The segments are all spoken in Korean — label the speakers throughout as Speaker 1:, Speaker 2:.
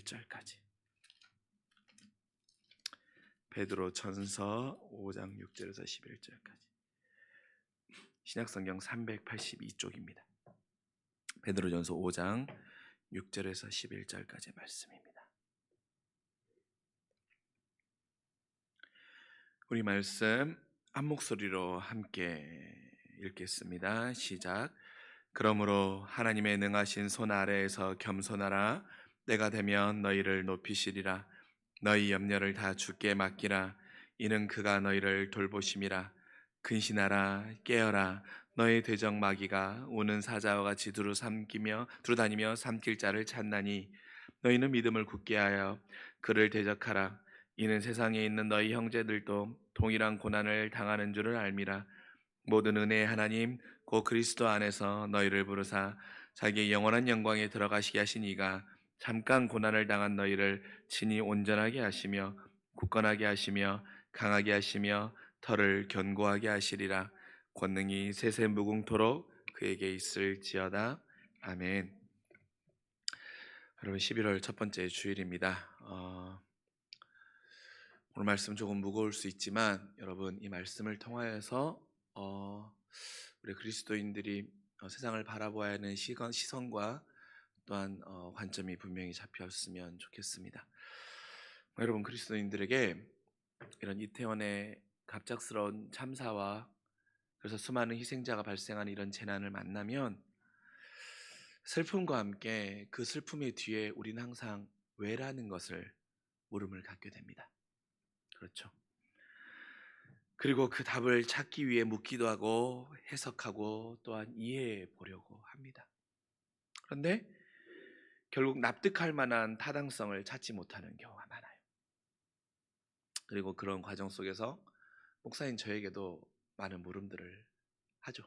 Speaker 1: 11절까지. 베드로전서 5장 6절에서 11절까지. 신약성경 382쪽입니다. 베드로전서 5장 6절에서 11절까지의 말씀입니다. 우리 말씀 한 목소리로 함께 읽겠습니다. 시작. 그러므로 하나님의 능하신 손 아래에서 겸손하라. 때가 되면 너희를 높이시리라. 너희 염려를 다 주께 맡기라. 이는 그가 너희를 돌보심이라. 근신하라. 깨어라. 너희 대적 마귀가 우는 사자와 같이 두루 다니며 삼킬 자를 찾나니 너희는 믿음을 굳게 하여 그를 대적하라. 이는 세상에 있는 너희 형제들도 동일한 고난을 당하는 줄을 알미라. 모든 은혜의 하나님 곧 그리스도 안에서 너희를 부르사 자기의 영원한 영광에 들어가시게 하신 이가 잠깐 고난을 당한 너희를 친히 온전하게 하시며 굳건하게 하시며 강하게 하시며 터를 견고하게 하시리라. 권능이 세세 무궁토록 그에게 있을지어다. 아멘. 여러분, 11월 첫 번째 주일입니다. 오늘 말씀 조금 무거울 수 있지만 여러분, 이 말씀을 통하여서 우리 그리스도인들이 세상을 바라보아야 하는 시선과 또한 관점이 분명히 잡혔으면 좋겠습니다. 여러분, 그리스도인들에게 이런 이태원의 갑작스러운 참사와 그래서 수많은 희생자가 발생하는 이런 재난을 만나면 슬픔과 함께 그 슬픔의 뒤에 우리는 항상 왜라는 것을 물음을 갖게 됩니다. 그렇죠. 그리고 그 답을 찾기 위해 묻기도 하고 해석하고 또한 이해해 보려고 합니다. 그런데 결국 납득할 만한 타당성을 찾지 못하는 경우가 많아요. 그리고 그런 과정 속에서 목사인 저에게도 많은 물음들을 하죠.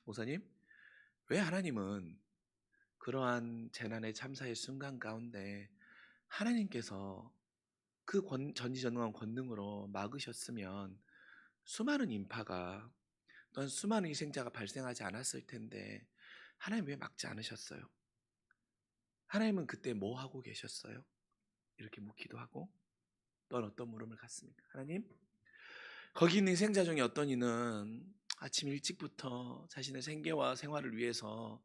Speaker 1: 목사님, 왜 하나님은 그러한 재난의 참사의 순간 가운데 하나님께서 그 전지전능한 권능으로 막으셨으면 수많은 인파가 또한 수많은 희생자가 발생하지 않았을 텐데 하나님 왜 막지 않으셨어요? 하나님은 그때 뭐 하고 계셨어요? 이렇게 묻기도 하고 또한 어떤 물음을 갖습니까? 하나님, 거기 있는 희생자 중에 어떤 이는 아침 일찍부터 자신의 생계와 생활을 위해서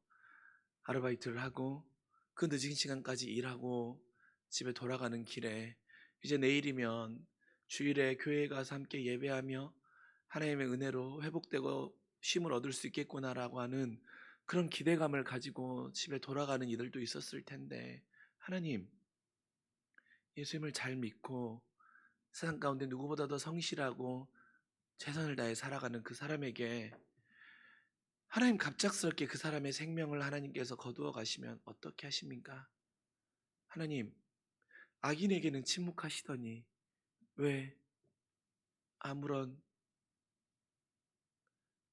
Speaker 1: 아르바이트를 하고 그 늦은 시간까지 일하고 집에 돌아가는 길에 이제 내일이면 주일에 교회에 가서 함께 예배하며 하나님의 은혜로 회복되고 쉼을 얻을 수 있겠구나라고 하는 그런 기대감을 가지고 집에 돌아가는 이들도 있었을 텐데 하나님, 예수님을 잘 믿고 세상 가운데 누구보다 더 성실하고 최선을 다해 살아가는 그 사람에게 하나님 갑작스럽게 그 사람의 생명을 하나님께서 거두어 가시면 어떻게 하십니까? 하나님, 악인에게는 침묵하시더니 왜 아무런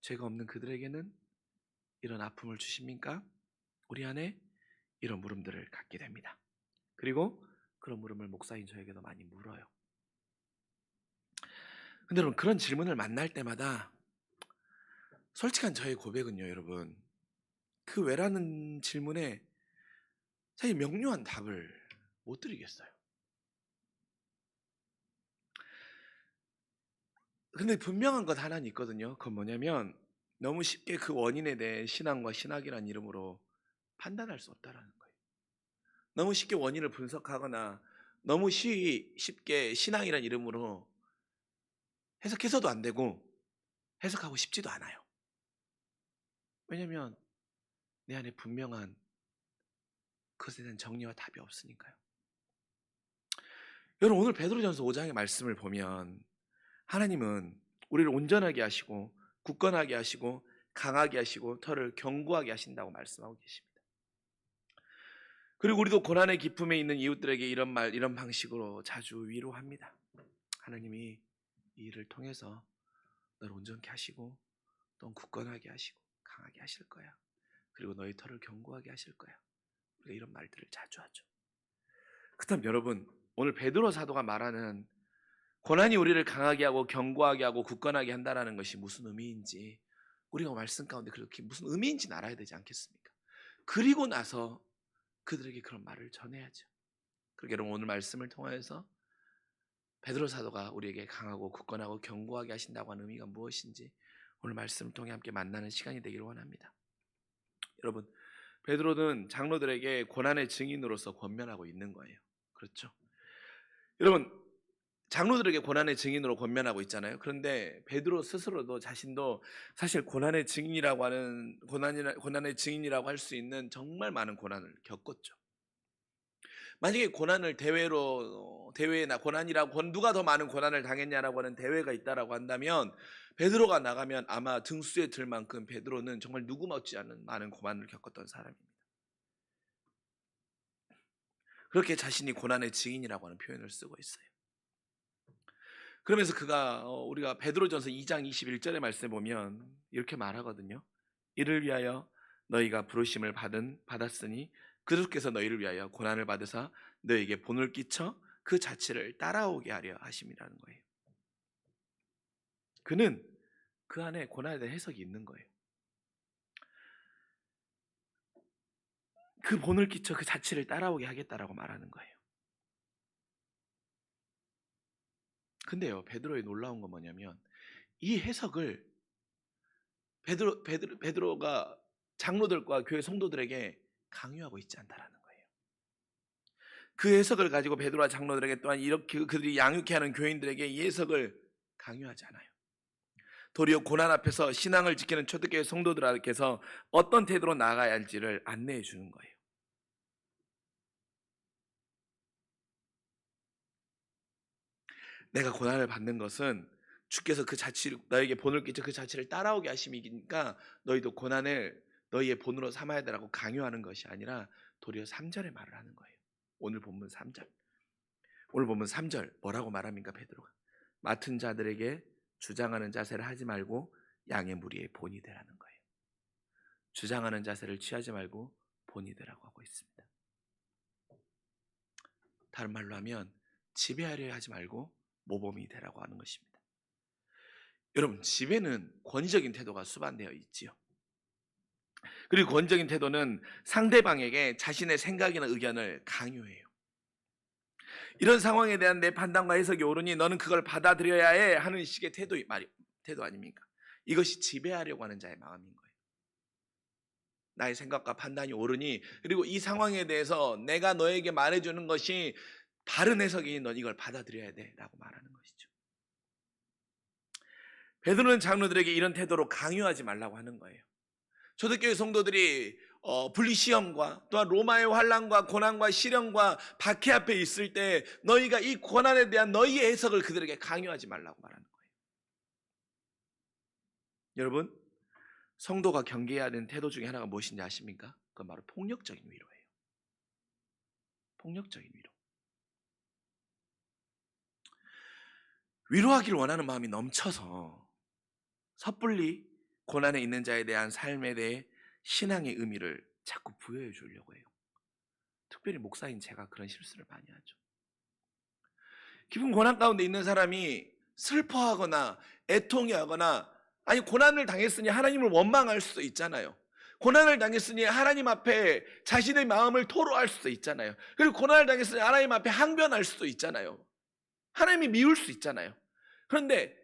Speaker 1: 죄가 없는 그들에게는 이런 아픔을 주십니까? 우리 안에 이런 물음들을 갖게 됩니다. 그리고 그런 물음을 목사인 저에게도 많이 물어요. 근데 여러분, 그런 질문을 만날 때마다 솔직한 저의 고백은요, 여러분, 그 왜라는 질문에 사실 명료한 답을 못 드리겠어요. 근데 분명한 것 하나는 있거든요. 그건 뭐냐면 너무 쉽게 그 원인에 대해 신앙과 신학이라는 이름으로 판단할 수 없다라는 거예요. 너무 쉽게 원인을 분석하거나 너무 쉽게 신앙이라는 이름으로 해석해서도 안 되고 해석하고 싶지도 않아요. 왜냐하면 내 안에 분명한 그것에 대한 정리와 답이 없으니까요. 여러분, 오늘 베드로전서 5장의 말씀을 보면 하나님은 우리를 온전하게 하시고 굳건하게 하시고 강하게 하시고 터를 견고하게 하신다고 말씀하고 계십니다. 그리고 우리도 고난의 기쁨에 있는 이웃들에게 이런 방식으로 자주 위로합니다. 하나님이 이 일을 통해서 너를 온전케 하시고 또 굳건하게 하시고 강하게 하실 거야. 그리고 너희 터를 견고하게 하실 거야. 우리가 이런 말들을 자주 하죠. 그렇다면 여러분, 오늘 베드로 사도가 말하는 고난이 우리를 강하게 하고 견고하게 하고 굳건하게 한다는 것이 무슨 의미인지 우리가 말씀 가운데 그렇게 무슨 의미인지는 알아야 되지 않겠습니까? 그리고 나서 그들에게 그런 말을 전해야죠. 그렇게 여러분 오늘 말씀을 통하여서 베드로 사도가 우리에게 강하고 굳건하고 견고하게 하신다고 하는 의미가 무엇인지 오늘 말씀을 통해 함께 만나는 시간이 되기를 원합니다. 여러분, 베드로는 장로들에게 고난의 증인으로서 권면하고 있는 거예요. 그렇죠? 여러분, 장로들에게 고난의 증인으로 권면하고 있잖아요. 그런데 베드로 스스로도 자신도 사실 고난의 증인이라고 하는 고난의 증인이라고 할 수 있는 정말 많은 고난을 겪었죠. 만약에 고난을 대회나 고난이라고 누가 더 많은 고난을 당했냐라고 하는 대회가 있다라고 한다면 베드로가 나가면 아마 등수에 들 만큼 베드로는 정말 누구 못지 않은 많은 고난을 겪었던 사람입니다. 그렇게 자신이 고난의 증인이라고 하는 표현을 쓰고 있어요. 그러면서 그가 우리가 베드로전서 2장 21절의 말씀에 보면 이렇게 말하거든요. 이를 위하여 너희가 부르심을 받았으니 그리스도께서 너희를 위하여 고난을 받으사 너희에게 본을 끼쳐 그 자체를 따라오게 하려 하심이라는 거예요. 그는 그 안에 고난에 대한 해석이 있는 거예요. 그 본을 끼쳐 그 자체를 따라오게 하겠다라고 말하는 거예요. 근데요, 베드로의 놀라운 건 뭐냐면 이 해석을 베드로가 장로들과 교회 성도들에게 강요하고 있지 않다라는 거예요. 그 해석을 가지고 베드로와 장로들에게 또한 이렇게 그들이 양육케 하는 교인들에게 이 해석을 강요하지 않아요. 도리어 고난 앞에서 신앙을 지키는 초대교회 성도들께서 어떤 태도로 나아가야 할지를 안내해 주는 거예요. 내가 고난을 받는 것은 주께서 그 자취를 너에게 본을 끼쳐 그 자취를 따라오게 하심이니까 너희도 고난을 너희의 본으로 삼아야 되라고 강요하는 것이 아니라 도리어 3절의 말을 하는 거예요. 오늘 본문 3절. 오늘 본문 3절 뭐라고 말합니까? 베드로가 맡은 자들에게 주장하는 자세를 하지 말고 양의 무리의 본이 되라는 거예요. 주장하는 자세를 취하지 말고 본이 되라고 하고 있습니다. 다른 말로 하면 지배하려 하지 말고 모범이 되라고 하는 것입니다. 여러분, 지배는 권위적인 태도가 수반되어 있지요. 그리고 권위적인 태도는 상대방에게 자신의 생각이나 의견을 강요해요. 이런 상황에 대한 내 판단과 해석이 옳으니 너는 그걸 받아들여야 해 하는 식의 태도 아닙니까? 이것이 지배하려고 하는 자의 마음인 거예요. 나의 생각과 판단이 옳으니 그리고 이 상황에 대해서 내가 너에게 말해주는 것이 바른 해석이니 넌 이걸 받아들여야 돼 라고 말하는 것이죠. 베드로는 장로들에게 이런 태도로 강요하지 말라고 하는 거예요. 초대교회 성도들이 분리시험과 또한 로마의 환난과 고난과 시련과 박해 앞에 있을 때 너희가 이 고난에 대한 너희의 해석을 그들에게 강요하지 말라고 말하는 거예요. 여러분, 성도가 경계해야 하는 태도 중에 하나가 무엇인지 아십니까? 그건 바로 폭력적인 위로예요. 폭력적인 위로. 위로하기를 원하는 마음이 넘쳐서 섣불리 고난에 있는 자에 대한 삶에 대해 신앙의 의미를 자꾸 부여해 주려고 해요. 특별히 목사인 제가 그런 실수를 많이 하죠. 깊은 고난 가운데 있는 사람이 슬퍼하거나 애통해하거나 아니 고난을 당했으니 하나님을 원망할 수도 있잖아요. 고난을 당했으니 하나님 앞에 자신의 마음을 토로할 수도 있잖아요. 그리고 고난을 당했으니 하나님 앞에 항변할 수도 있잖아요. 하나님이 미울 수 있잖아요. 그런데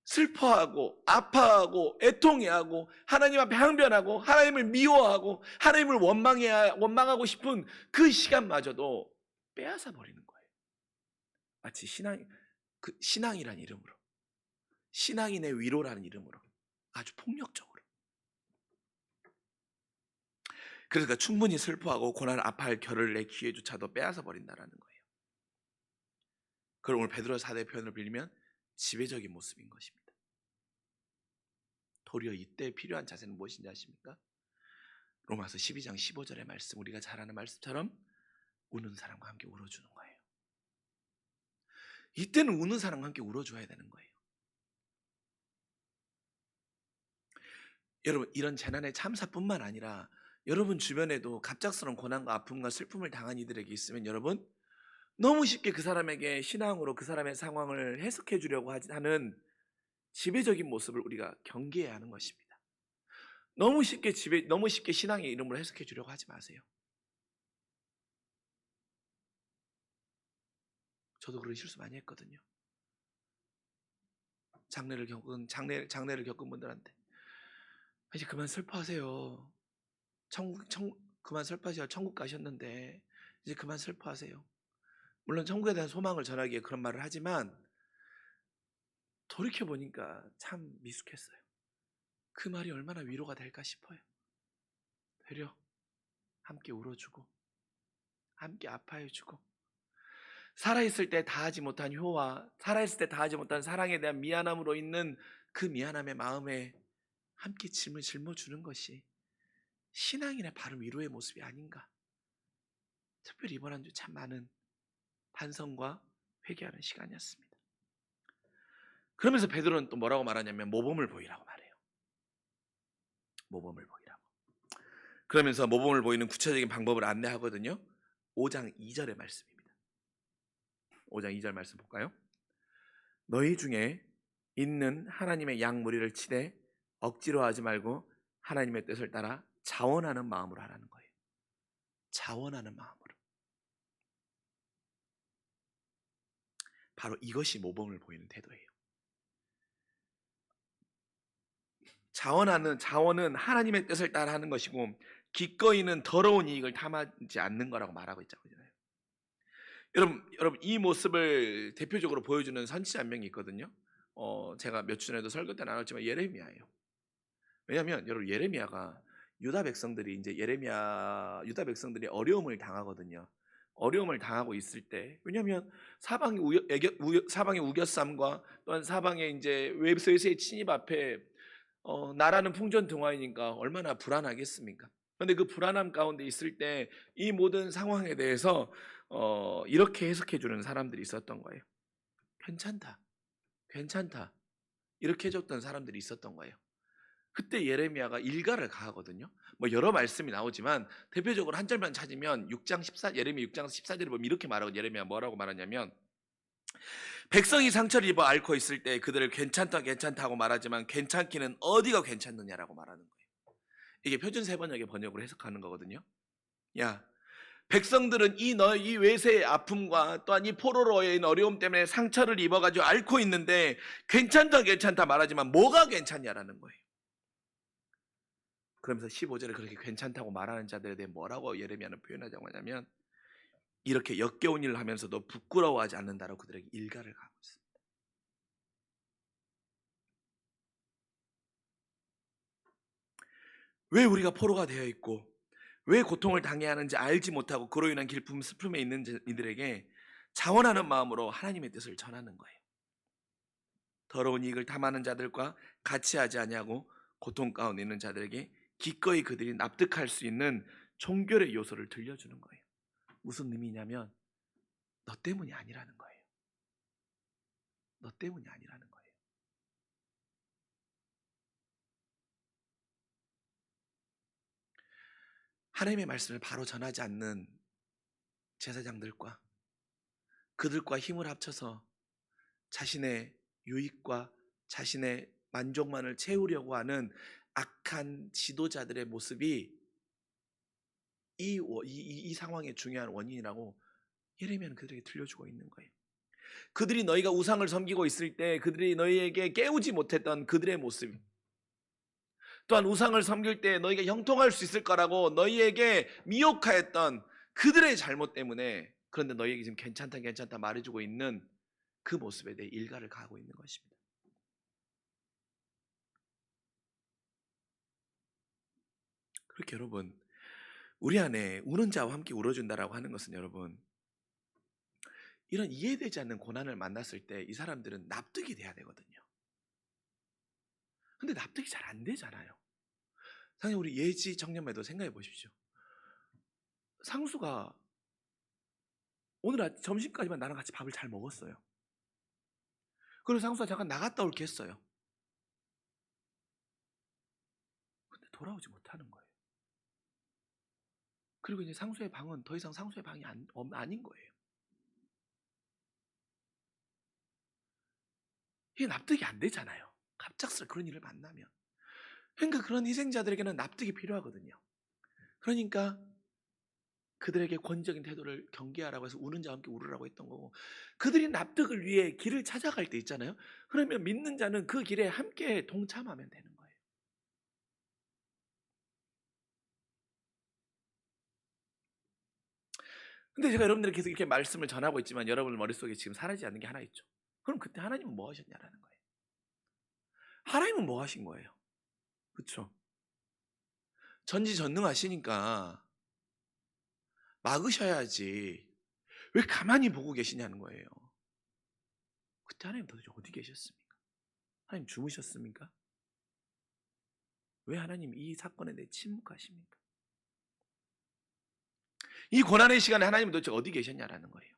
Speaker 1: 슬퍼하고 아파하고 애통해하고 하나님 앞에 항변하고 하나님을 미워하고 하나님을 원망하고 싶은 그 시간마저도 빼앗아 버리는 거예요. 마치 신앙이라는 이름으로, 신앙인의 위로라는 이름으로 아주 폭력적으로. 그러니까 충분히 슬퍼하고 고난을 아파할 겨를 내 기회조차도 빼앗아 버린다라는 거예요. 그걸 오늘 베드로 사도의 표현을 빌리면 지배적인 모습인 것입니다. 도리어 이때 필요한 자세는 무엇인지 아십니까? 로마서 12장 15절의 말씀, 우리가 잘 아는 말씀처럼 우는 사람과 함께 울어주는 거예요. 이때는 우는 사람과 함께 울어줘야 되는 거예요. 여러분, 이런 재난의 참사뿐만 아니라 여러분 주변에도 갑작스러운 고난과 아픔과 슬픔을 당한 이들에게 있으면 여러분 너무 쉽게 그 사람에게 신앙으로 그 사람의 상황을 해석해 주려고 하는 지배적인 모습을 우리가 경계해야 하는 것입니다. 너무 쉽게 신앙의 이름으로 해석해 주려고 하지 마세요. 저도 그런 실수 많이 했거든요. 장례를 겪은 분들한테 이제 그만 슬퍼하세요. 그만 슬퍼하세요. 천국 가셨는데 이제 그만 슬퍼하세요. 물론 천국에 대한 소망을 전하기에 그런 말을 하지만 돌이켜 보니까 참 미숙했어요. 그 말이 얼마나 위로가 될까 싶어요. 되려 함께 울어주고 함께 아파해주고 살아있을 때 다하지 못한 효와 살아있을 때 다하지 못한 사랑에 대한 미안함으로 있는 그 미안함의 마음에 함께 짐을 짊어주는 것이 신앙인의 바른 위로의 모습이 아닌가. 특별히 이번 한 주 참 많은 반성과 회개하는 시간이었습니다. 그러면서 베드로는 또 뭐라고 말하냐면 모범을 보이라고 말해요. 모범을 보이라고. 그러면서 모범을 보이는 구체적인 방법을 안내하거든요. 5장 2절의 말씀입니다. 5장 2절 말씀 볼까요? 너희 중에 있는 하나님의 양 무리를 치되 억지로 하지 말고 하나님의 뜻을 따라 자원하는 마음으로 하라는 거예요. 자원하는 마음으로. 바로 이것이 모범을 보이는 태도예요. 자원은 하나님의 뜻을 따라 하는 것이고 기꺼이는 더러운 이익을 탐하지 않는 거라고 말하고 있잖아요. 여러분 이 모습을 대표적으로 보여주는 선지자 한 명이 있거든요. 제가 몇 주 전에도 설교 때 나눴지만 예레미야예요. 왜냐하면 여러분 예레미야가 유다 백성들이 어려움을 당하거든요. 어려움을 당하고 있을 때, 왜냐하면 사방의 우겨쌈과 또한 사방의 이제 외세의 침입 앞에 나라는 풍전등화이니까 얼마나 불안하겠습니까? 그런데 그 불안함 가운데 있을 때 이 모든 상황에 대해서 이렇게 해석해 주는 사람들이 있었던 거예요. 괜찮다, 괜찮다 이렇게 해줬던 사람들이 있었던 거예요. 그때 예레미야가 일가를 가하거든요. 뭐 여러 말씀이 나오지만 대표적으로 한 절만 찾으면 예레미야 6장 14절에 보면 이렇게 말하고, 예레미야 뭐라고 말하냐면 백성이 상처를 입어 앓고 있을 때 그들을 괜찮다고 말하지만 괜찮기는 어디가 괜찮느냐라고 말하는 거예요. 이게 표준 세번역의 번역으로 해석하는 거거든요. 야, 백성들은 이 외세의 아픔과 또한 이 포로로의 어려움 때문에 상처를 입어가지고 앓고 있는데 괜찮다 말하지만 뭐가 괜찮냐라는 거예요. 그러면서 15절에 그렇게 괜찮다고 말하는 자들에 대해 뭐라고 예레미야는 표현하자고 하냐면 이렇게 역겨운 일을 하면서도 부끄러워하지 않는다라고 그들에게 일가를 가하고 있습니다. 왜 우리가 포로가 되어 있고 왜 고통을 당해야 하는지 알지 못하고 그로 인한 길품 슬픔에 있는 이들에게 자원하는 마음으로 하나님의 뜻을 전하는 거예요. 더러운 이익을 탐하는 자들과 같이 하지 아니하고 고통 가운데 있는 자들에게 기꺼이 그들이 납득할 수 있는 종결의 요소를 들려주는 거예요. 무슨 의미냐면 너 때문이 아니라는 거예요. 너 때문이 아니라는 거예요. 하나님의 말씀을 바로 전하지 않는 제사장들과 그들과 힘을 합쳐서 자신의 유익과 자신의 만족만을 채우려고 하는 악한 지도자들의 모습이 이 상황의 중요한 원인이라고 예레미야는 그들에게 들려주고 있는 거예요. 그들이 너희가 우상을 섬기고 있을 때 그들이 너희에게 깨우지 못했던 그들의 모습, 또한 우상을 섬길 때 너희가 형통할 수 있을 거라고 너희에게 미혹하였던 그들의 잘못 때문에, 그런데 너희에게 지금 괜찮다 말해주고 있는 그 모습에 대해 일가를 가하고 있는 것입니다. 그렇게 여러분, 우리 안에 우는 자와 함께 울어준다라고 하는 것은 여러분, 이런 이해되지 않는 고난을 만났을 때 이 사람들은 납득이 돼야 되거든요. 근데 납득이 잘 안 되잖아요. 사실 우리 예지 청년매도 생각해 보십시오. 상수가 오늘 점심까지만 나랑 같이 밥을 잘 먹었어요. 그리고 상수가 잠깐 나갔다 올게 했어요. 근데 돌아오지 못하는 거예요. 그리고 이제 상수의 방은 더 이상 상수의 방이 아닌 거예요. 이게 납득이 안 되잖아요. 갑작스레 그런 일을 만나면. 그러니까 그런 희생자들에게는 납득이 필요하거든요. 그러니까 그들에게 권위적인 태도를 경계하라고 해서 우는 자와 함께 울으라고 했던 거고, 그들이 납득을 위해 길을 찾아갈 때 있잖아요. 그러면 믿는 자는 그 길에 함께 동참하면 되는 거예요. 근데 제가 여러분들에게 계속 이렇게 말씀을 전하고 있지만 여러분 머릿속에 지금 사라지지 않는 게 하나 있죠. 그럼 그때 하나님은 뭐 하셨냐라는 거예요. 하나님은 뭐 하신 거예요? 그렇죠? 전지전능하시니까 막으셔야지 왜 가만히 보고 계시냐는 거예요. 그때 하나님 도대체 어디 계셨습니까? 하나님 주무셨습니까? 왜 하나님 이 사건에 대해 침묵하십니까? 이 고난의 시간에 하나님은 도대체 어디 계셨냐라는 거예요.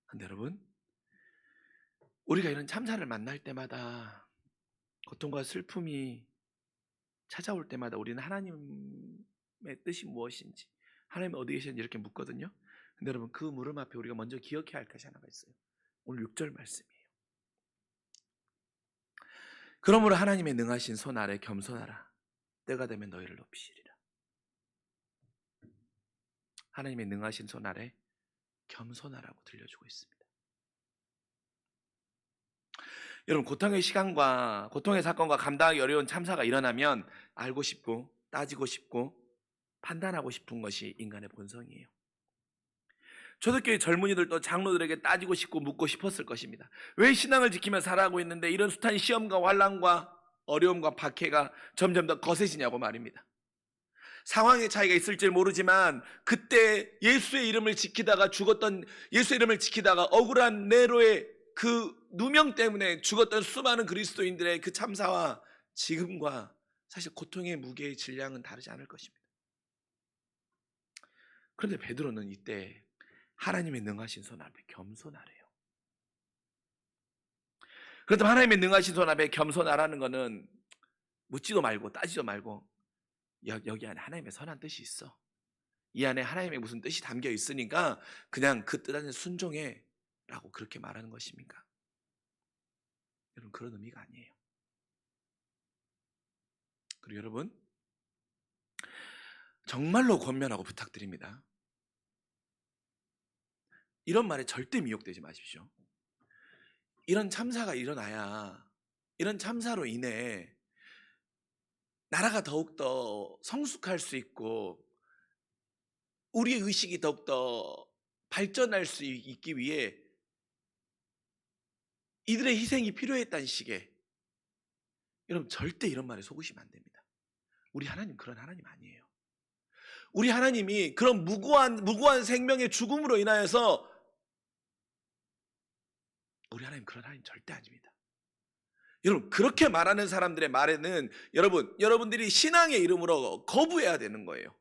Speaker 1: 근데 여러분, 우리가 이런 참사를 만날 때마다, 고통과 슬픔이 찾아올 때마다 우리는 하나님의 뜻이 무엇인지, 하나님은 어디 계셨는지 이렇게 묻거든요. 근데 여러분, 그 물음 앞에 우리가 먼저 기억해야 할 것이 하나가 있어요. 오늘 6절 말씀이에요. 그러므로 하나님의 능하신 손 아래 겸손하라. 때가 되면 너희를 높이시리라. 하나님의 능하신 손 아래 겸손하라고 들려주고 있습니다. 여러분, 고통의 시간과 고통의 사건과 감당하기 어려운 참사가 일어나면 알고 싶고 따지고 싶고 판단하고 싶은 것이 인간의 본성이에요. 초대교회 젊은이들도 장로들에게 따지고 싶고 묻고 싶었을 것입니다. 왜 신앙을 지키며 살아가고 있는데 이런 숱한 시험과 환난과 어려움과 박해가 점점 더 거세지냐고 말입니다. 상황의 차이가 있을지 모르지만 그때 예수의 이름을 지키다가 죽었던, 예수의 이름을 지키다가 억울한 네로의 그 누명 때문에 죽었던 수많은 그리스도인들의 그 참사와 지금과 사실 고통의 무게의 질량은 다르지 않을 것입니다. 그런데 베드로는 이때 하나님의 능하신 손 앞에 겸손하래요. 그렇다면 하나님의 능하신 손 앞에 겸손하라는 것은 묻지도 말고 따지도 말고, 여기 안에 하나님의 선한 뜻이 있어, 이 안에 하나님의 무슨 뜻이 담겨 있으니까 그냥 그 뜻 안에 순종해 라고 그렇게 말하는 것입니까? 여러분, 그런 의미가 아니에요. 그리고 여러분, 정말로 권면하고 부탁드립니다. 이런 말에 절대 미혹되지 마십시오. 이런 참사가 일어나야, 이런 참사로 인해 나라가 더욱더 성숙할 수 있고 우리의 의식이 더욱더 발전할 수 있기 위해 이들의 희생이 필요했다는 식의, 여러분 절대 이런 말에 속으시면 안 됩니다. 우리 하나님 그런 하나님 아니에요. 우리 하나님이 그런 무고한 생명의 죽음으로 인하여서, 우리 하나님 그런 하나님 절대 아닙니다. 여러분, 그렇게 말하는 사람들의 말에는 여러분들이 신앙의 이름으로 거부해야 되는 거예요.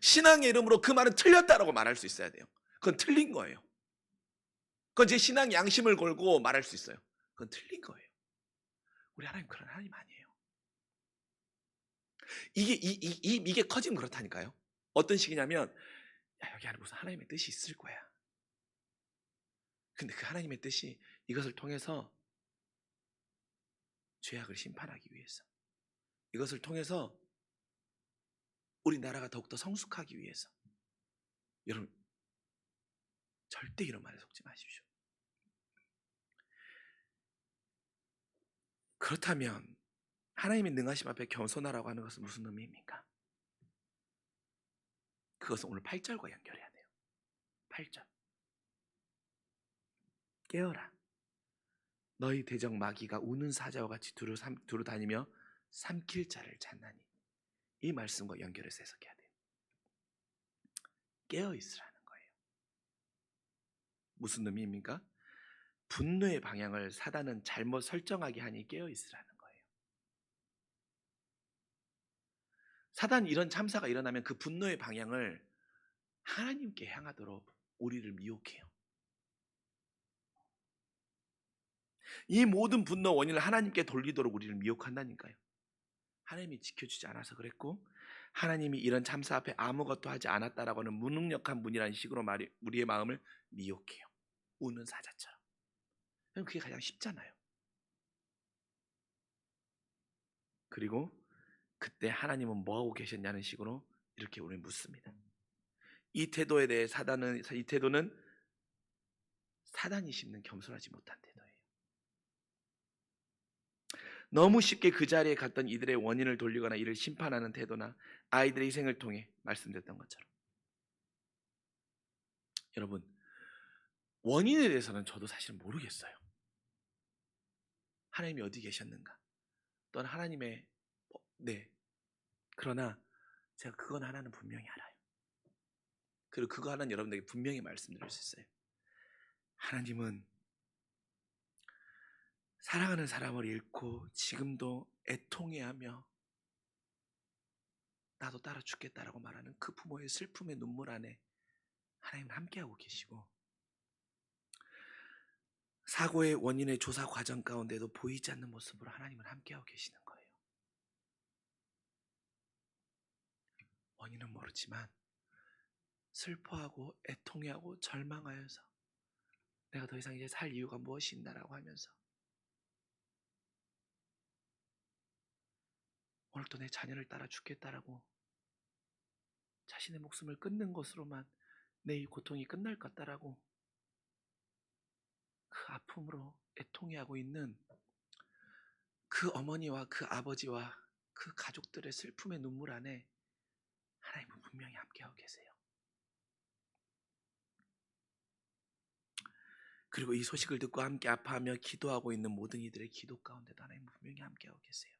Speaker 1: 신앙의 이름으로 그 말은 틀렸다라고 말할 수 있어야 돼요. 그건 틀린 거예요. 그건 제 신앙 양심을 걸고 말할 수 있어요. 그건 틀린 거예요. 우리 하나님 그런 하나님 아니에요. 이게 커지면 그렇다니까요. 어떤 식이냐면, 야, 여기 안에 무슨 하나님의 뜻이 있을 거야. 근데 그 하나님의 뜻이 이것을 통해서 죄악을 심판하기 위해서, 이것을 통해서 우리나라가 더욱더 성숙하기 위해서. 여러분, 절대 이런 말에 속지 마십시오. 그렇다면 하나님의 능하심 앞에 겸손하라고 하는 것은 무슨 의미입니까? 그것은 오늘 8절과 연결해야 돼요. 8절. 깨어라. 너희 대적 마귀가 우는 사자와 같이 두루 다니며 삼킬 자를 찾나니. 이 말씀과 연결해서 해석해야 돼요. 깨어 있으라는 거예요. 무슨 의미입니까? 분노의 방향을 사단은 잘못 설정하게 하니 깨어 있으라는 거예요. 사단이 이런 참사가 일어나면 그 분노의 방향을 하나님께 향하도록 우리를 미혹해요. 이 모든 분노 원인을 하나님께 돌리도록 우리를 미혹한다니까요. 하나님이 지켜주지 않아서 그랬고, 하나님이 이런 참사 앞에 아무것도 하지 않았다라고 하는 무능력한 분이라는 식으로 우리의 마음을 미혹해요. 우는 사자처럼. 그게 가장 쉽잖아요. 그리고 그때 하나님은 뭐하고 계셨냐는 식으로 이렇게 우리는 묻습니다. 이 태도에 대해 이 태도는 사단이 심는 겸손하지 못한 태도예요. 너무 쉽게 그 자리에 갔던 이들의 원인을 돌리거나 이를 심판하는 태도나 아이들의 희생을 통해 말씀드렸던 것처럼, 여러분, 원인에 대해서는 저도 사실 모르겠어요. 하나님이 어디 계셨는가, 또는 하나님의 네, 그러나 제가 그건 하나는 분명히 알아요. 그리고 그거 하나는 여러분들에게 분명히 말씀드릴 수 있어요. 하나님은 사랑하는 사람을 잃고 지금도 애통해하며 나도 따라 죽겠다라고 말하는 그 부모의 슬픔의 눈물 안에 하나님은 함께하고 계시고, 사고의 원인의 조사 과정 가운데도 보이지 않는 모습으로 하나님은 함께하고 계시는 거예요. 원인은 모르지만 슬퍼하고 애통해하고 절망하여서 내가 더 이상 이제 살 이유가 무엇이 있나라고 하면서 오늘 또 내 자녀를 따라 죽겠다라고 자신의 목숨을 끊는 것으로만 내 이 고통이 끝날 것 같다라고 그 아픔으로 애통해하고 있는 그 어머니와 그 아버지와 그 가족들의 슬픔의 눈물 안에 하나님은 분명히 함께하고 계세요. 그리고 이 소식을 듣고 함께 아파하며 기도하고 있는 모든 이들의 기도 가운데도 하나님은 분명히 함께하고 계세요.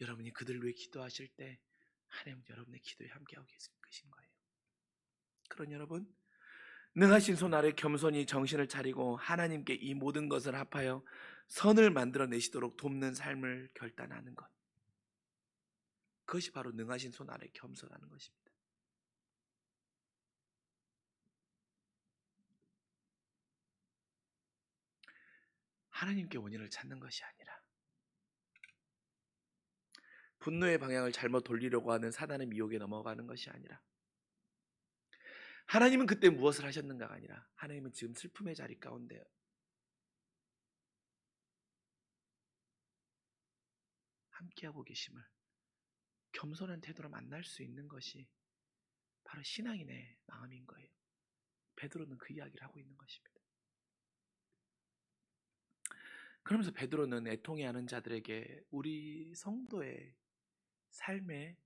Speaker 1: 여러분이 그들을 위해 기도하실 때 하나님은 여러분의 기도에 함께하고 계신 거예요. 그런 여러분, 능하신 손 아래 겸손히 정신을 차리고 하나님께 이 모든 것을 합하여 선을 만들어내시도록 돕는 삶을 결단하는 것, 그것이 바로 능하신 손 아래 겸손하는 것입니다. 하나님께 원인을 찾는 것이 아니라 분노의 방향을 잘못 돌리려고 하는 사단의 미혹에 넘어가는 것이 아니라, 하나님은 그때 무엇을 하셨는가가 아니라 하나님은 지금 슬픔의 자리 가운데 함께하고 계심을 겸손한 태도로 만날 수 있는 것이 바로 신앙인의 마음인 거예요. 베드로는 그 이야기를 하고 있는 것입니다. 그러면서 베드로는 애통해하는 자들에게 우리 성도의 삶에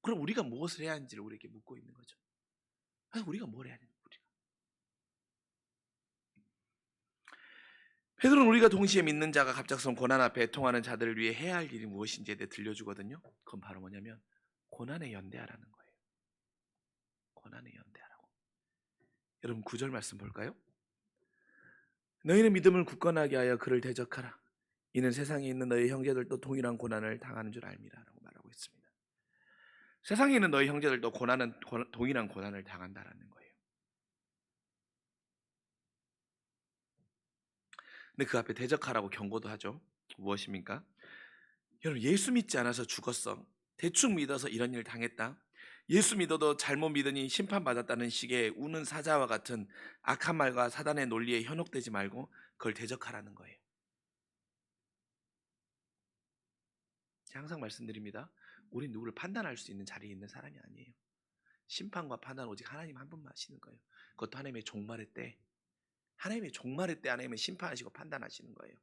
Speaker 1: 그럼 우리가 무엇을 해야 하는지를 우리에게 묻고 있는 거죠. 우리가 뭘 해야 되는 거예요? 베드로는 우리가 동시에 믿는 자가 갑작스러운 고난 앞에 애통하는 자들을 위해 해야 할 일이 무엇인지에 대해 들려주거든요. 그건 바로 뭐냐면 고난에 연대하라는 거예요. 고난에 연대하라고. 여러분 9절 말씀 볼까요? 너희는 믿음을 굳건하게 하여 그를 대적하라. 이는 세상에 있는 너희 형제들도 동일한 고난을 당하는 줄 알미라 라고 말하고 있습니다. 세상에 있는 너희 형제들도 동일한 고난을 당한다라는 거예요. 근데 그 앞에 대적하라고 경고도 하죠. 무엇입니까? 여러분, 예수 믿지 않아서 죽었어, 대충 믿어서 이런 일 당했다, 예수 믿어도 잘못 믿으니 심판받았다는 식의 우는 사자와 같은 악한 말과 사단의 논리에 현혹되지 말고 그걸 대적하라는 거예요. 제가 항상 말씀드립니다. 우린 누구를 판단할 수 있는 자리에 있는 사람이 아니에요. 심판과 판단 오직 하나님 한 분만 하시는 거예요. 그것도 하나님의 종말의 때, 하나님은 심판하시고 판단하시는 거예요.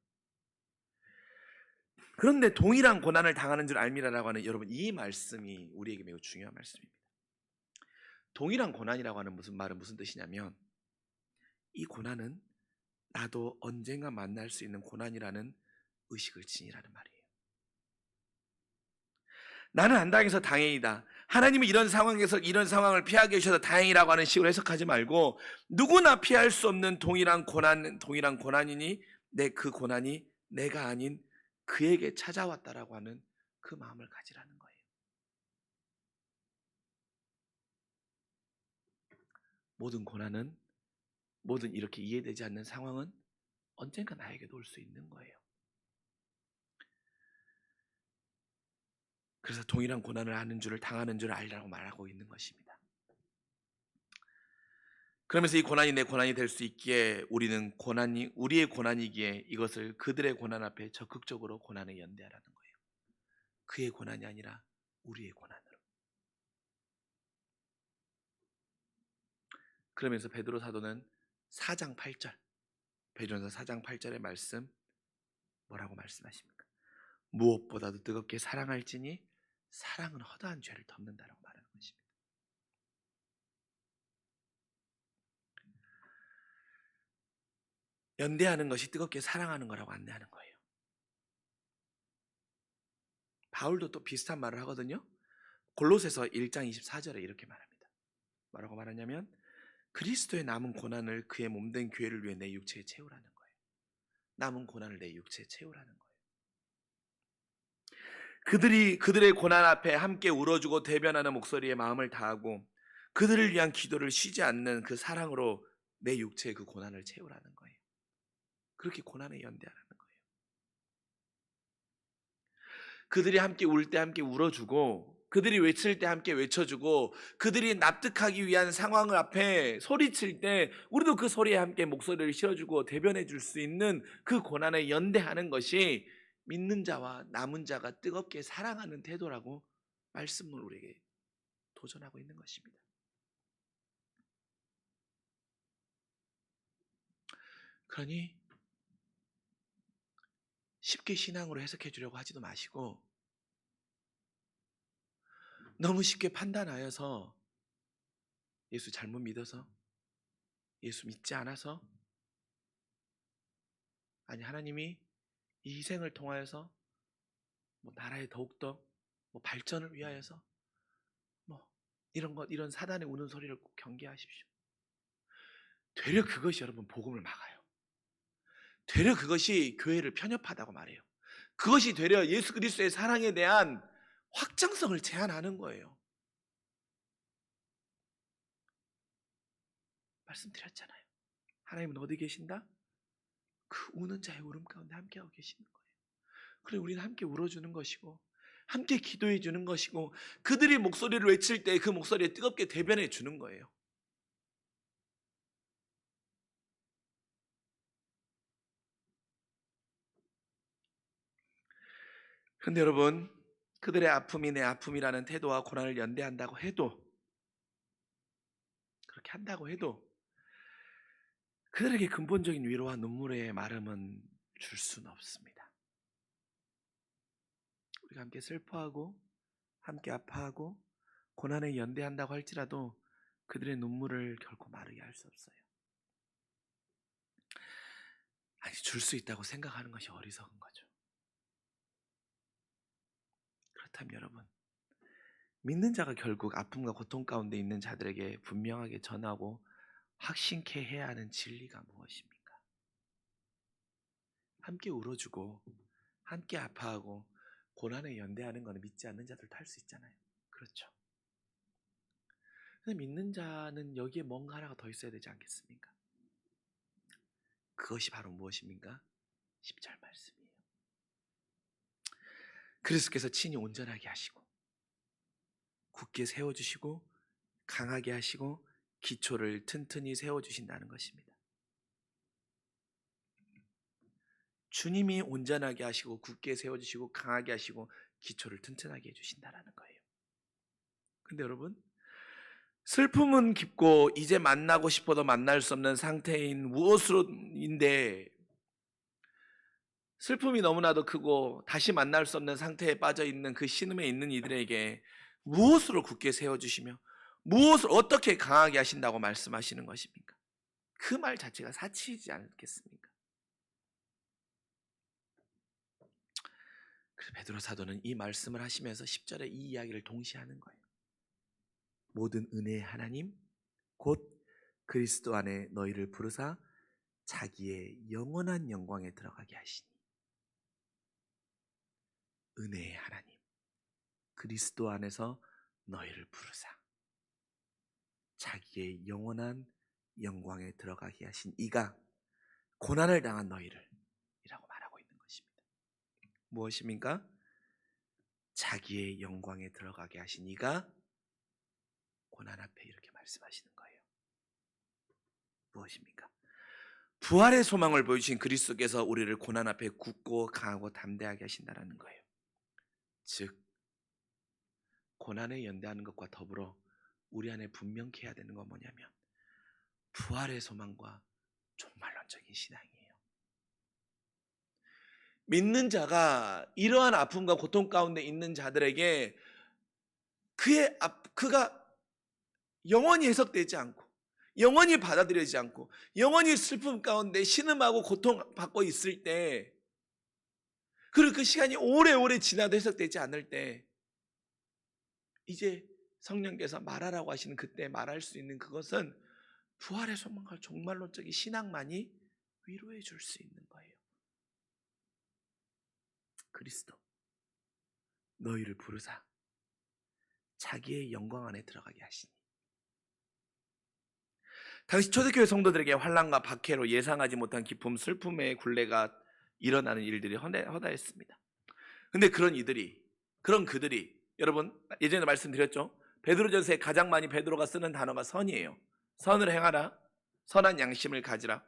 Speaker 1: 그런데 동일한 고난을 당하는 줄 알미라라고 하는, 여러분, 이 말씀이 우리에게 매우 중요한 말씀입니다. 동일한 고난이라고 하는 말은 무슨 뜻이냐면, 이 고난은 나도 언젠가 만날 수 있는 고난이라는 의식을 지니라는 말이에요. 나는 안 당해서 다행이다, 하나님이 이런 상황에서 이런 상황을 피하게 해주셔서 다행이라고 하는 식으로 해석하지 말고, 누구나 피할 수 없는 동일한 고난이니 그 고난이 내가 아닌 그에게 찾아왔다라고 하는 그 마음을 가지라는 거예요. 모든 고난은, 모든 이렇게 이해되지 않는 상황은 언젠가 나에게도 올 수 있는 거예요. 그래서 동일한 고난을 당하는 줄 알라고 말하고 있는 것입니다. 그러면서 이 고난이 내 고난이 될 수 있기에 우리는 우리의 고난이기에 이것을 그들의 고난 앞에 적극적으로 고난에 연대하라는 거예요. 그의 고난이 아니라 우리의 고난으로. 그러면서 베드로 사도는 4장 8절, 베드로전서 4장 8절의 말씀 뭐라고 말씀하십니까? 무엇보다도 뜨겁게 사랑할지니 사랑은 허다한 죄를 덮는다라고 말하는 것입니다. 연대하는 것이 뜨겁게 사랑하는 거라고 안내하는 거예요. 바울도 또 비슷한 말을 하거든요. 골로새서 1장 24절에 이렇게 말합니다. 뭐라고 말하냐면 그리스도의 남은 고난을 그의 몸된 교회를 위해 내 육체에 채우라는 거예요. 남은 고난을 내 육체에 채우라는 거예요. 그들의 고난 앞에 함께 울어주고 대변하는 목소리에 마음을 다하고 그들을 위한 기도를 쉬지 않는 그 사랑으로 내 육체의 그 고난을 채우라는 거예요. 그렇게 고난에 연대하라는 거예요. 그들이 함께 울 때 함께 울어주고 그들이 외칠 때 함께 외쳐주고 그들이 납득하기 위한 상황을 앞에 소리칠 때 우리도 그 소리에 함께 목소리를 실어주고 대변해 줄 수 있는 그 고난에 연대하는 것이 믿는 자와 남은 자가 뜨겁게 사랑하는 태도라고 말씀을 우리에게 도전하고 있는 것입니다. 그러니 쉽게 신앙으로 해석해 주려고 하지도 마시고 너무 쉽게 판단하여서 예수 잘못 믿어서 예수 믿지 않아서 아니 하나님이 이 희생을 통하여서 뭐 나라의 더욱더 뭐 발전을 위하여서 뭐 이런 사단의 우는 소리를 꼭 경계하십시오. 되려 그것이 여러분 복음을 막아요. 되려 그것이 교회를 편협하다고 말해요. 그것이 되려 예수 그리스도의 사랑에 대한 확장성을 제한하는 거예요. 말씀드렸잖아요. 하나님은 어디 계신다? 그 우는 자의 울음 가운데 함께하고 계시는 거예요. 그래 우리는 함께 울어주는 것이고 함께 기도해 주는 것이고 그들이 목소리를 외칠 때 그 목소리에 뜨겁게 대변해 주는 거예요. 그런데 여러분 그들의 아픔이 내 아픔이라는 태도와 고난을 연대한다고 해도 그렇게 한다고 해도 그들에게 근본적인 위로와 눈물의 마름은 줄 수는 없습니다. 우리가 함께 슬퍼하고 함께 아파하고 고난에 연대한다고 할지라도 그들의 눈물을 결코 마르게 할 수 없어요. 아니 줄 수 있다고 생각하는 것이 어리석은 거죠. 그렇다면 여러분 믿는 자가 결국 아픔과 고통 가운데 있는 자들에게 분명하게 전하고 확신케 해야 하는 진리가 무엇입니까? 함께 울어주고 함께 아파하고 고난에 연대하는 것은 믿지 않는 자들도 할 수 있잖아요. 그렇죠. 근데 믿는 자는 여기에 뭔가 하나가 더 있어야 되지 않겠습니까? 그것이 바로 무엇입니까? 10절 말씀이에요. 그리스도께서 친히 온전하게 하시고 굳게 세워주시고 강하게 하시고 기초를 튼튼히 세워주신다는 것입니다. 주님이 온전하게 하시고 굳게 세워주시고 강하게 하시고 기초를 튼튼하게 해주신다는 거예요. 근데 여러분 슬픔은 깊고 이제 만나고 싶어도 만날 수 없는 상태인 무엇으로인데 슬픔이 너무나도 크고 다시 만날 수 없는 상태에 빠져 있는 그 신음에 있는 이들에게 무엇으로 굳게 세워주시며 무엇을 어떻게 강하게 하신다고 말씀하시는 것입니까? 그 말 자체가 사치이지 않겠습니까? 그래서 베드로 사도는 이 말씀을 하시면서 10절에 이 이야기를 동시에 하는 거예요. 모든 은혜의 하나님 곧 그리스도 안에 너희를 부르사 자기의 영원한 영광에 들어가게 하시니 은혜의 하나님 그리스도 안에서 너희를 부르사 자기의 영원한 영광에 들어가게 하신 이가 고난을 당한 너희를 이라고 말하고 있는 것입니다. 무엇입니까? 자기의 영광에 들어가게 하신 이가 고난 앞에 이렇게 말씀하시는 거예요. 무엇입니까? 부활의 소망을 보여주신 그리스도께서 우리를 고난 앞에 굳고 강하고 담대하게 하신다는 거예요. 즉 고난에 연대하는 것과 더불어 우리 안에 분명케 해야 되는 건 뭐냐면 부활의 소망과 종말론적인 신앙이에요. 믿는 자가 이러한 아픔과 고통 가운데 있는 자들에게 그가 영원히 해석되지 않고 영원히 받아들여지지 않고 영원히 슬픔 가운데 신음하고 고통받고 있을 때, 그리고 그 시간이 오래오래 지나도 해석되지 않을 때 이제 성령께서 말하라고 하시는 그때 말할 수 있는 그것은 부활의 소망과 종말론적인 신앙만이 위로해 줄 수 있는 거예요. 그리스도 너희를 부르사 자기의 영광 안에 들어가게 하시니. 당시 초대교회 성도들에게 환난과 박해로 예상하지 못한 기쁨, 슬픔의 굴레가 일어나는 일들이 허다했습니다. 근데 그런 그들이 여러분 예전에 말씀드렸죠. 베드로전서에 가장 많이 베드로가 쓰는 단어가 선이에요. 선을 행하라, 선한 양심을 가지라.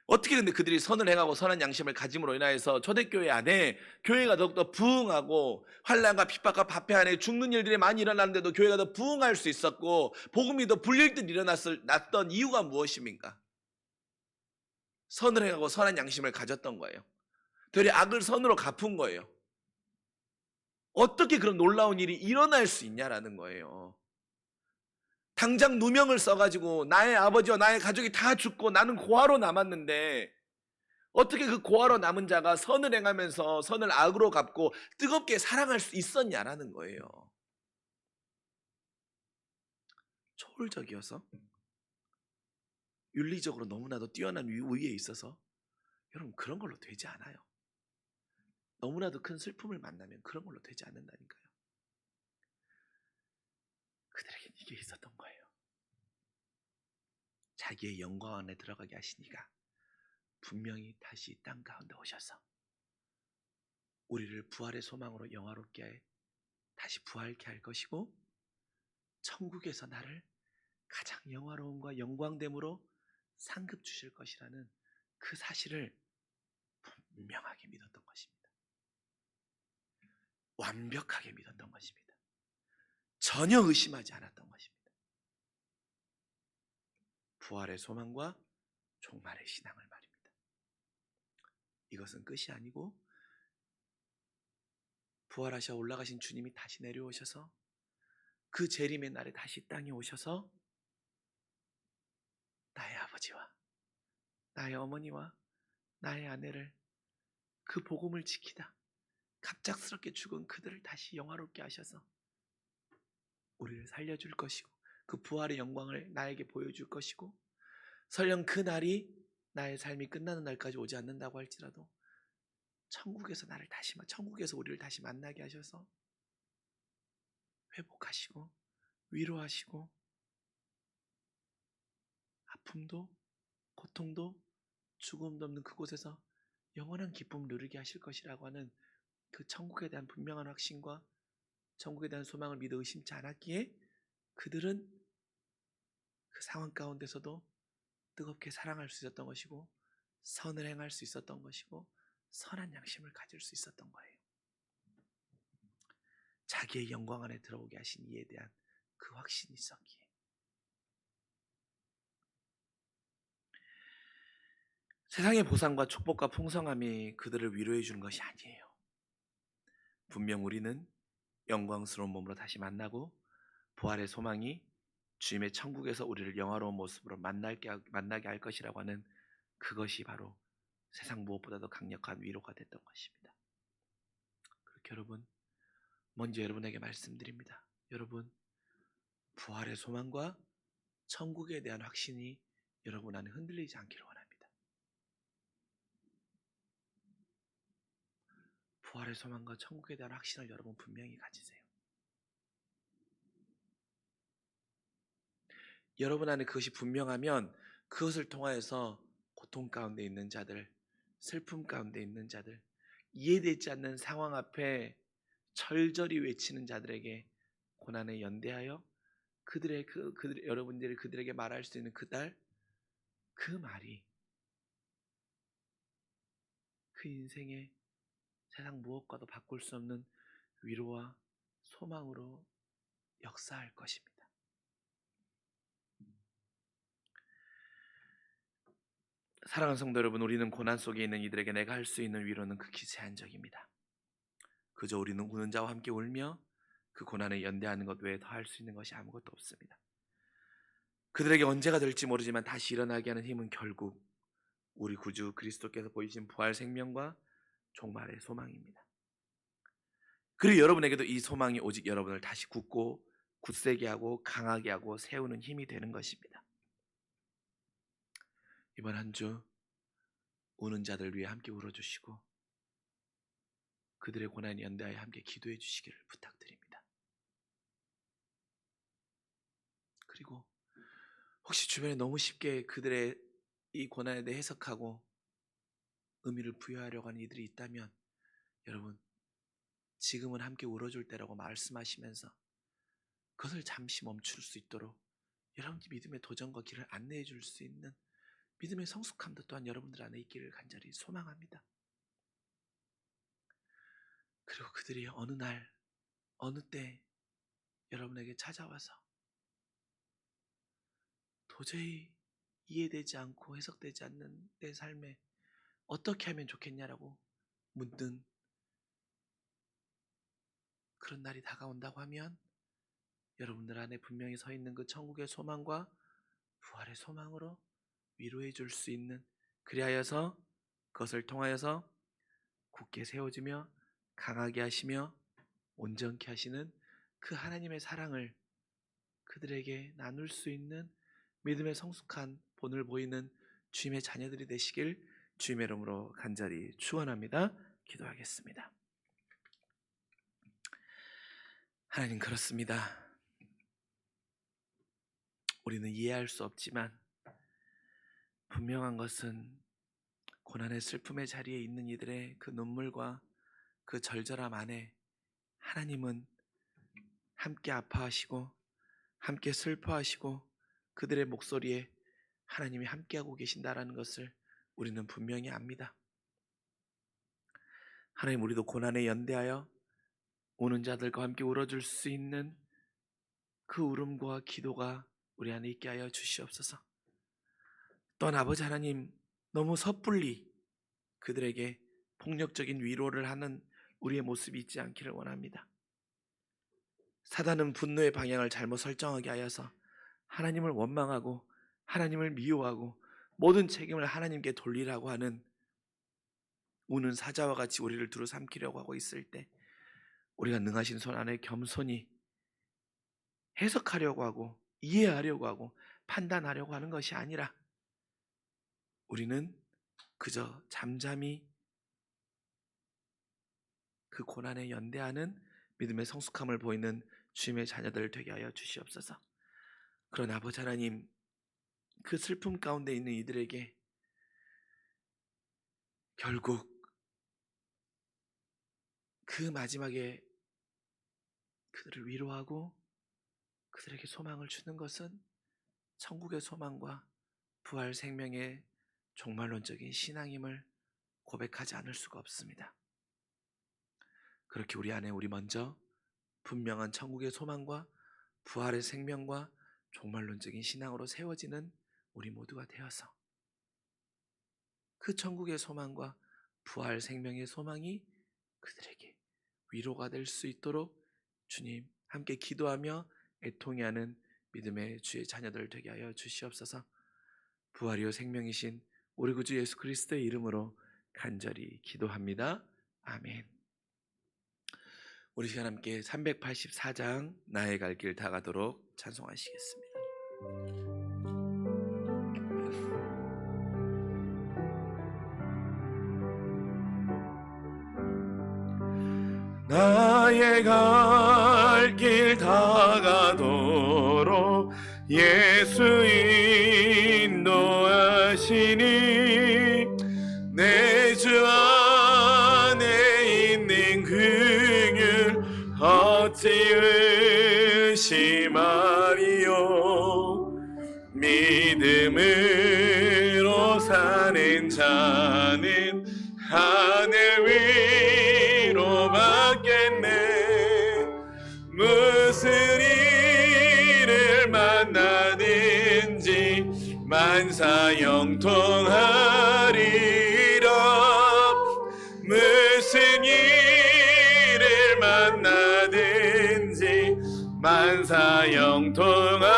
Speaker 1: 어떻게 근데 그들이 선을 행하고 선한 양심을 가짐으로 인하여서 초대교회 안에 교회가 더욱더 부흥하고 환난과 핍박과 박해 안에 죽는 일들이 많이 일어났는데도 교회가 더 부흥할 수 있었고 복음이 더 불릴 듯 일어났던 이유가 무엇입니까? 선을 행하고 선한 양심을 가졌던 거예요. 되려 악을 선으로 갚은 거예요. 어떻게 그런 놀라운 일이 일어날 수 있냐라는 거예요. 당장 누명을 써가지고 나의 아버지와 나의 가족이 다 죽고 나는 고아로 남았는데 어떻게 그 고아로 남은 자가 선을 행하면서 선을 악으로 갚고 뜨겁게 사랑할 수 있었냐라는 거예요. 초월적이어서 윤리적으로 너무나도 뛰어난 위에 있어서 여러분 그런 걸로 되지 않아요. 너무나도 큰 슬픔을 만나면 그런 걸로 되지 않는다니까요. 그들에겐 이게 있었던 거예요. 자기의 영광 안에 들어가게 하시니가 분명히 다시 땅 가운데 오셔서 우리를 부활의 소망으로 영화롭게 다시 부활케 할 것이고 천국에서 나를 가장 영화로움과 영광됨으로 상급 주실 것이라는 그 사실을 분명하게 믿었던 것입니다. 완벽하게 믿었던 것입니다. 전혀 의심하지 않았던 것입니다. 부활의 소망과 종말의 신앙을 말입니다. 이것은 끝이 아니고 부활하셔 올라가신 주님이 다시 내려오셔서 그 재림의 날에 다시 땅에 오셔서 나의 아버지와 나의 어머니와 나의 아내를 그 복음을 지키다 갑작스럽게 죽은 그들을 다시 영화롭게 하셔서 우리를 살려줄 것이고 그 부활의 영광을 나에게 보여줄 것이고 설령 그 날이 나의 삶이 끝나는 날까지 오지 않는다고 할지라도 천국에서 우리를 다시 만나게 하셔서 회복하시고 위로하시고 아픔도 고통도 죽음도 없는 그곳에서 영원한 기쁨을 누리게 하실 것이라고 하는 그 천국에 대한 분명한 확신과 천국에 대한 소망을 믿어 의심치 않았기에 그들은 그 상황 가운데서도 뜨겁게 사랑할 수 있었던 것이고 선을 행할 수 있었던 것이고 선한 양심을 가질 수 있었던 거예요. 자기의 영광 안에 들어오게 하신 이에 대한 그 확신이 있었기에. 세상의 보상과 축복과 풍성함이 그들을 위로해 주는 것이 아니에요. 분명 우리는 영광스러운 몸으로 다시 만나고 부활의 소망이 주님의 천국에서 우리를 영화로운 모습으로 만나게 할 것이라고 하는 그것이 바로 세상 무엇보다도 강력한 위로가 됐던 것입니다. 그렇게 여러분, 먼저 여러분에게 말씀드립니다. 여러분, 부활의 소망과 천국에 대한 확신이 여러분 안에 흔들리지 않기를 원합니다. 부활의 소망과 천국에 대한 확신을 여러분 분명히 가지세요. 여러분 안에 그것이 분명하면 그것을 통하여서 고통 가운데 있는 자들, 슬픔 가운데 있는 자들, 이해되지 않는 상황 앞에 절절히 외치는 자들에게 고난에 연대하여 여러분들이 그들에게 말할 수 있는 그 말이 그 인생의 세상 무엇과도 바꿀 수 없는 위로와 소망으로 역사할 것입니다. 사랑하는 성도 여러분, 우리는 고난 속에 있는 이들에게 내가 할 수 있는 위로는 극히 제한적입니다. 그저 우리는 우는 자와 함께 울며 그 고난에 연대하는 것 외에 더 할 수 있는 것이 아무것도 없습니다. 그들에게 언제가 될지 모르지만 다시 일어나게 하는 힘은 결국 우리 구주 그리스도께서 보이신 부활 생명과 종말의 소망입니다. 그리고 여러분에게도 이 소망이 오직 여러분을 다시 굳고 굳세게 하고 강하게 하고 세우는 힘이 되는 것입니다. 이번 한 주 우는 자들 위해 함께 울어주시고 그들의 고난에 연대하여 함께 기도해 주시기를 부탁드립니다. 그리고 혹시 주변에 너무 쉽게 그들의 이 고난에 대해 해석하고 의미를 부여하려고 하는 이들이 있다면 여러분, 지금은 함께 울어줄 때라고 말씀하시면서 그것을 잠시 멈출 수 있도록 여러분의 믿음의 도전과 길을 안내해 줄 수 있는 믿음의 성숙함도 또한 여러분들 안에 있기를 간절히 소망합니다. 그리고 그들이 어느 날 어느 때 여러분에게 찾아와서 도저히 이해되지 않고 해석되지 않는 내 삶에 어떻게 하면 좋겠냐라고 묻는 그런 날이 다가온다고 하면 여러분들 안에 분명히 서 있는 그 천국의 소망과 부활의 소망으로 위로해 줄 수 있는, 그리하여서 그것을 통하여서 굳게 세워지며 강하게 하시며 온전케 하시는 그 하나님의 사랑을 그들에게 나눌 수 있는 믿음의 성숙한 본을 보이는 주님의 자녀들이 되시길 주님의 이름으로 간절히 축원합니다. 기도하겠습니다. 하나님, 그렇습니다. 우리는 이해할 수 없지만 분명한 것은 고난의 슬픔의 자리에 있는 이들의 그 눈물과 그 절절함 안에 하나님은 함께 아파하시고 함께 슬퍼하시고 그들의 목소리에 하나님이 함께하고 계신다라는 것을 우리는 분명히 압니다. 하나님, 우리도 고난에 연대하여 우는 자들과 함께 울어줄 수 있는 그 울음과 기도가 우리 안에 있게 하여 주시옵소서. 또한 아버지 하나님, 너무 섣불리 그들에게 폭력적인 위로를 하는 우리의 모습이 있지 않기를 원합니다. 사단은 분노의 방향을 잘못 설정하게 하여서 하나님을 원망하고 하나님을 미워하고 모든 책임을 하나님께 돌리라고 하는 우는 사자와 같이 우리를 두루 삼키려고 하고 있을 때 우리가 능하신 손 안에 겸손히 해석하려고 하고 이해하려고 하고 판단하려고 하는 것이 아니라 우리는 그저 잠잠히 그 고난에 연대하는 믿음의 성숙함을 보이는 주님의 자녀들 되게 하여 주시옵소서. 그러나 아버지 하나님, 그 슬픔 가운데 있는 이들에게 결국 그 마지막에 그들을 위로하고 그들에게 소망을 주는 것은 천국의 소망과 부활 생명의 종말론적인 신앙임을 고백하지 않을 수가 없습니다. 그렇게 우리 안에 우리 먼저 분명한 천국의 소망과 부활의 생명과 종말론적인 신앙으로 세워지는 우리 모두가 되어서 그 천국의 소망과 부활 생명의 소망이 그들에게 위로가 될 수 있도록 주님 함께 기도하며 애통해하는 믿음의 주의 자녀들 되게 하여 주시옵소서. 부활이요 생명이신 우리 구주 예수 그리스도의 이름으로 간절히 기도합니다. 아멘. 우리 시간 함께 384장 나의 갈 길 다 가도록 찬송하시겠습니다. 나의 갈 길 다 가도록 예수 인도하시니 내 주 안에 있는 긍휼 어찌 의심하리요. 믿음으로 사는 자는 하늘 위로 받겠네. 만사 영통하리라. 무슨 일을 만나든지 만사 영통하리.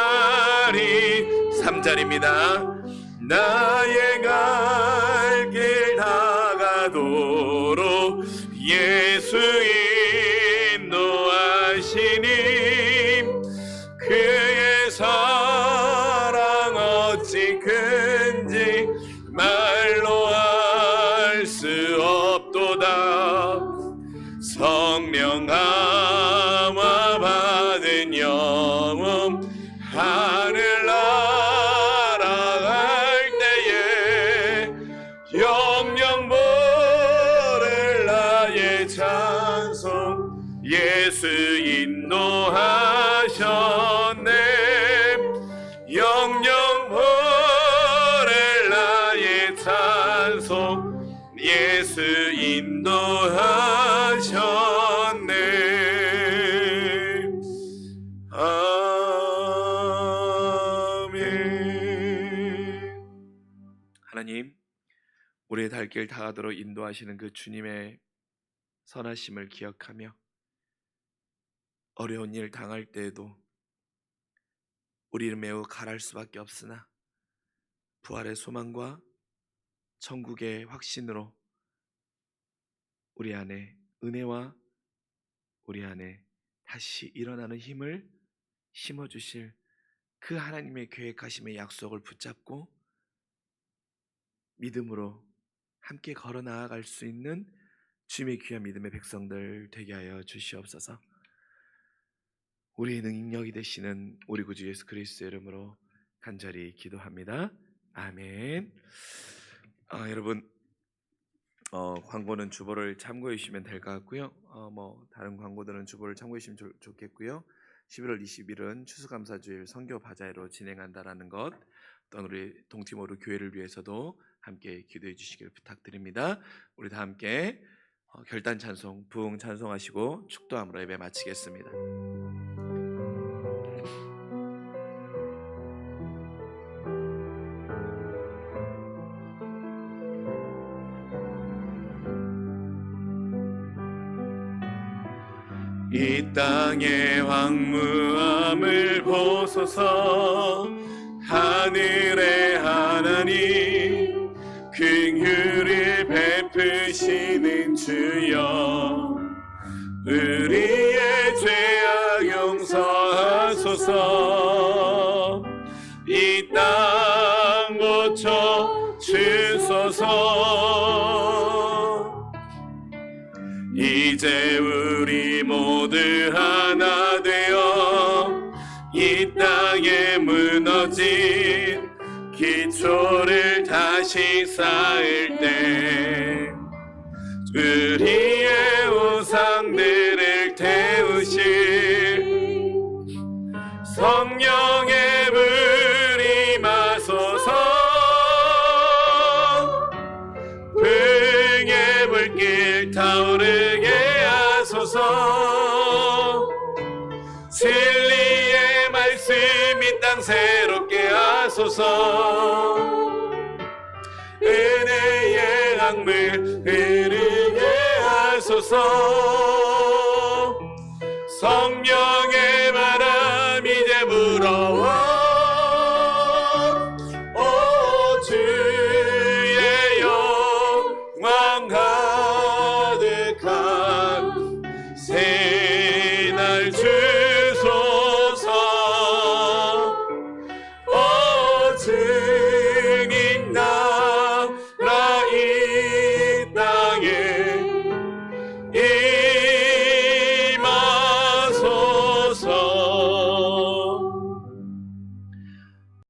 Speaker 1: 3절입니다. 나의 갈 길 다가도록 예수 인도하시니 그의 사랑 어찌 큰지 말로 알 수 없도다. 성령 감화 받은 영혼 하늘 날아갈 때에 영영 부를 나의 찬송 예수 인도하셨네. 영영 부를 나의 찬송 예수 인도하셨네. 아멘. 하나님, 우리의 달길 다가도록 인도하시는 그 주님의 선하심을 기억하며 어려운 일 당할 때에도 우리는 매우 가랄 수밖에 없으나 부활의 소망과 천국의 확신으로 우리 안에 은혜와 우리 안에 다시 일어나는 힘을 심어주실 그 하나님의 계획하심의 약속을 붙잡고 믿음으로 함께 걸어 나아갈 수 있는 주님의 귀한 믿음의 백성들 되게 하여 주시옵소서. 우리의 능력이 되시는 우리 구주 예수 그리스도의 이름으로 간절히 기도합니다. 아멘. 여러분, 광고는 주보를 참고해 주시면 될 것 같고요. 다른 광고들은 주보를 참고해 주시면 좋겠고요. 11월 20일은 추수감사주일 선교 바자회로 진행한다라는 것, 또한 우리 동티모르 교회를 위해서도 함께 기도해 주시길 부탁드립니다. 우리 다 함께 결단 찬송, 부흥 찬송하시고 축도함으로 예배 마치겠습니다. 이 땅의 황무함을 보소서. 하늘의 하나님 긍휼을 베푸시는 주여, 우리의 죄악 용서하소서. 이 땅 고쳐 주소서. 이제 우리 모두 하나 되어 이 땅에 무너진 기초를 다시 쌓을 때 우리의 우상들을 태우실 성령의 불이 마소서. 불의 불길 타오르게 하소서. 진리의 말씀 이 땅 새롭게 하소서. 은혜의 강물 흐르게 하소서. 성령의 바람 이제 불어와